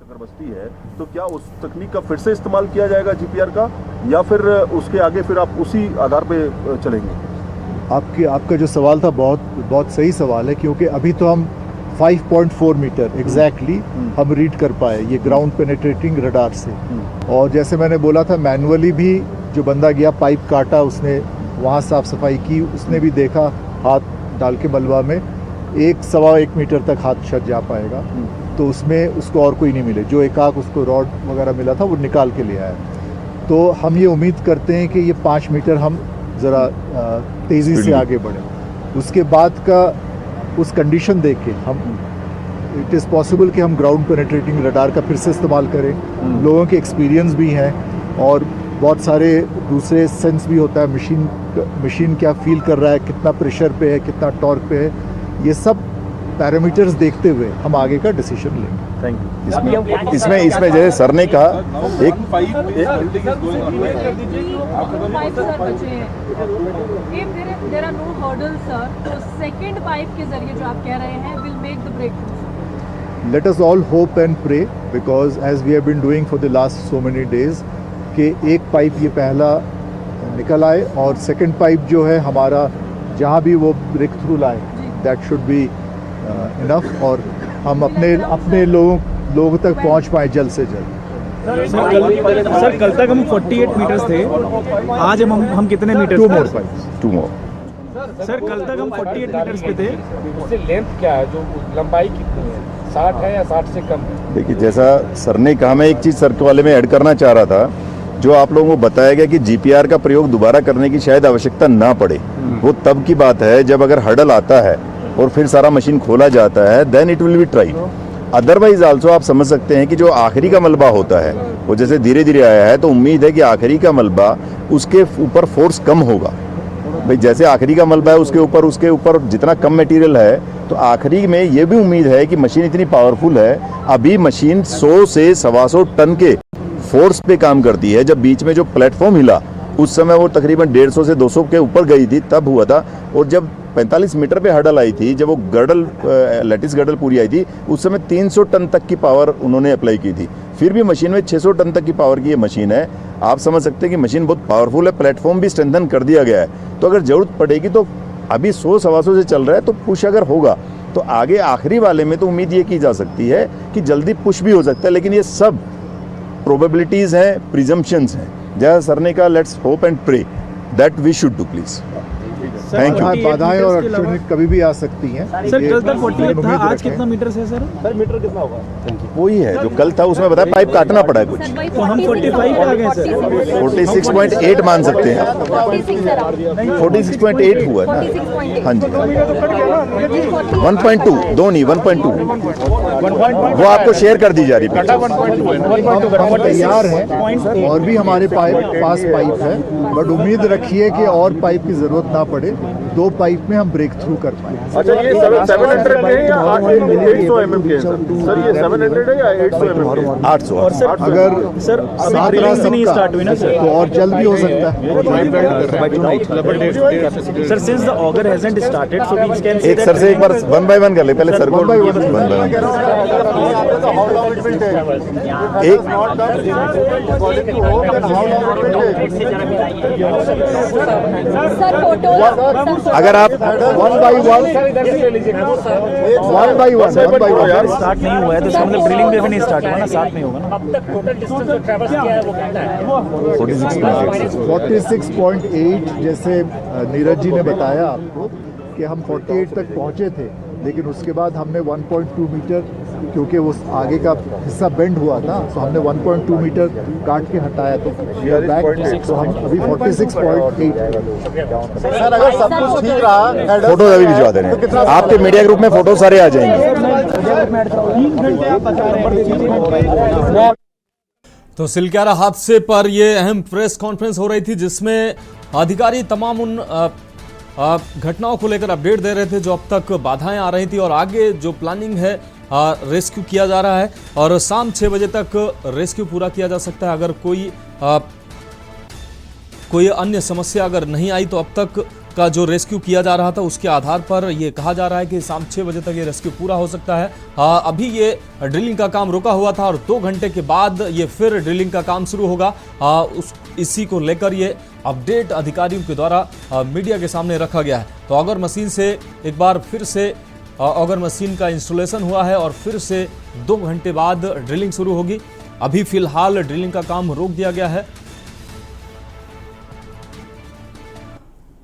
अगर बस्ती है तो क्या उस तकनीक का फिर से इस्तेमाल किया जाएगा जीपीआर का, या फिर उसके आगे फिर आप उसी आधार पे चलेंगे? आपका जो सवाल था बहुत सही सवाल है, क्योंकि अभी तो हम 5.4 मीटर एग्जैक्टली हम रीड कर पाए ये ग्राउंड पेनिट्रेटिंग रडार से। और जैसे मैंने बोला था, मैनुअली भी जो बंदा गया पाइप काटा, उसने वहाँ साफ सफाई की, उसने भी देखा हाथ डाल के मलबा में 1-1.25 मीटर तक हाथ शायद जा पाएगा, तो उसमें उसको और कोई नहीं मिले। जो एकाक उसको रॉड वगैरह मिला था वो निकाल के ले आया। तो हम ये उम्मीद करते हैं कि ये 5 मीटर हम ज़रा तेज़ी से आगे बढ़ें। उसके बाद का उस कंडीशन देख के हम इट इज़ पॉसिबल कि हम ग्राउंड पेनिट्रेटिंग रडार का फिर से इस्तेमाल करें। लोगों के एक्सपीरियंस भी हैं और बहुत सारे दूसरे सेंस भी होता है, मशीन क्या फील कर रहा है, कितना प्रेशर पे है, कितना टॉर्क पे है, ये सब पैरामीटर्स देखते हुए हम आगे का डिसीजन लेंगे। Thank you. इसमें जैसे सर ने कहा Let us all hope and pray, because as we have been doing for the last so many days, कि एक पाइप ये पहला निकल आए और सेकंड पाइप जो है हमारा जहाँ भी वो ब्रेक थ्रू लाए, दैट शुड बी इनफ, और हम अपने लोगों तक पहुँच पाए जल्द से जल्द। सर कल तक हम 48 मीटर्स थे, आज हम कितने metre? 2 more pipes, 2 more। Sir कल तक हम 48 मीटर्स पे थे। उससे लेंथ क्या है, जो लंबाई कितनी है, 60 है या 60 से कम है? देखिए, जैसा सर ने कहा, मैं एक चीज़ सर के वाले में ऐड करना चाह रहा था, जो आप लोगों को बताया गया कि जीपीआर का प्रयोग दोबारा करने की शायद आवश्यकता ना पड़े। वो तब की बात है जब अगर हर्डल आता है और फिर सारा मशीन खोला जाता है, then it will be tried. Otherwise also आप समझ सकते हैं कि जो आखिरी का मलबा होता है वो जैसे धीरे धीरे आया है, तो उम्मीद है कि आखिरी का मलबा उसके ऊपर फोर्स कम होगा। भाई जैसे आखिरी का मलबा है उसके ऊपर जितना कम मटेरियल है, तो आखिरी में ये भी उम्मीद है कि मशीन इतनी पावरफुल है। अभी मशीन 100 से 125 टन के फोर्स पे काम करती है। जब बीच में जो प्लेटफॉर्म हिला उस समय वो तकरीबन 150 से 200 के ऊपर गई थी, तब हुआ था। और जब 45 मीटर पे हर्डल आई थी, जब वो लैटिस गर्डल पूरी आई थी, उस समय 300 टन तक की पावर उन्होंने अप्लाई की थी। फिर भी मशीन में 600 टन तक की पावर की ये मशीन है। आप समझ सकते हैं कि मशीन बहुत पावरफुल है। प्लेटफॉर्म भी स्ट्रेंथन कर दिया गया है, तो अगर जरूरत पड़ेगी तो अभी 100-125 से चल रहा है, तो पुश अगर होगा तो आगे आखिरी वाले में तो उम्मीद ये की जा सकती है कि जल्दी पुश भी हो सकता है। लेकिन ये सब प्रोबेबिलिटीज हैं, प्रिजम्पशंस हैं। जैसा सर ने कहा, let's hope and pray that we should do please. Thank you. बाधाएं और अड़चनें कभी भी आ सकती हैं। सर कल तक 48 था, आज कितना मीटर है सर? सर मीटर कितना होगा? वही है जो कल था, उसमें बताया पाइप काटना पड़ा है कुछ, तो हम 45 आ गए सर। 46.8 मान सकते हैं। 46.8 हुआ है ना? हाँ जी, 1.2 दो नहीं 1.2 वो आपको शेयर कर दी जा रही है। हम तैयार हैं और भी हमारे पास पाइप है, बट उम्मीद रखिए कि और पाइप की जरूरत ना पड़े। 2 पाइप में हम ब्रेक थ्रू कर पाए। अच्छा, ये 700 है या 800 mm के? सर ये 700 है या 800 mm? 800। और सर अगर सर अभी ड्रिलिंग भी नहीं स्टार्ट हुई ना सर, तो और जल्द भी हो सकता है। Sir since the auger hasn't started, so we can say एक सर से एक बार 1 by 1 कर ले पहले सर को। 1 by 1 अगर आप 1 by 1 स्टार्ट नहीं हुआ है तो इसका मतलब ड्रिलिंग भी नहीं स्टार्ट हुआ ना, साथ में होगा ना। अब तक टोटल डिस्टेंस जो ट्रैवर्स किया है वो कितना है? 46.8 जैसे नीरज जी ने बताया आपको कि हम 48 तक पहुंचे थे, लेकिन उसके बाद हमने 1.2 मीटर, क्योंकि वो आगे का हिस्सा बेंड हुआ था, तो हमने 1.2 मीटर काट के हटाया, तो हम अभी 46.8। सर अगर सब कुछ ठीक रहा, फोटो अभी भिजवा दे रहे हैं आपके मीडिया ग्रुप में, फोटो सारे आ जाएंगे। तो सिलक्यारा हादसे पर यह अहम प्रेस कॉन्फ्रेंस हो रही थी, जिसमें अधिकारी तमाम उन घटनाओं को लेकर अपडेट दे रहे थे जो अब तक बाधाएं आ रही थी, और आगे जो प्लानिंग है रेस्क्यू किया जा रहा है, और शाम 6 बजे तक रेस्क्यू पूरा किया जा सकता है। अगर कोई अन्य समस्या अगर नहीं आई तो अब तक का जो रेस्क्यू किया जा रहा था उसके आधार पर ये कहा जा रहा है कि शाम 6 बजे तक ये रेस्क्यू पूरा हो सकता है। अभी ये ड्रिलिंग का काम रुका हुआ था और 2 घंटे के बाद ये फिर ड्रिलिंग का काम शुरू होगा। इसी को लेकर ये अपडेट अधिकारियों के द्वारा मीडिया के सामने रखा गया है। तो ऑगर मशीन से एक बार फिर से ऑगर मशीन का इंस्टॉलेशन हुआ है और फिर से 2 घंटे बाद ड्रिलिंग शुरू होगी। अभी फिलहाल ड्रिलिंग का काम रोक दिया गया है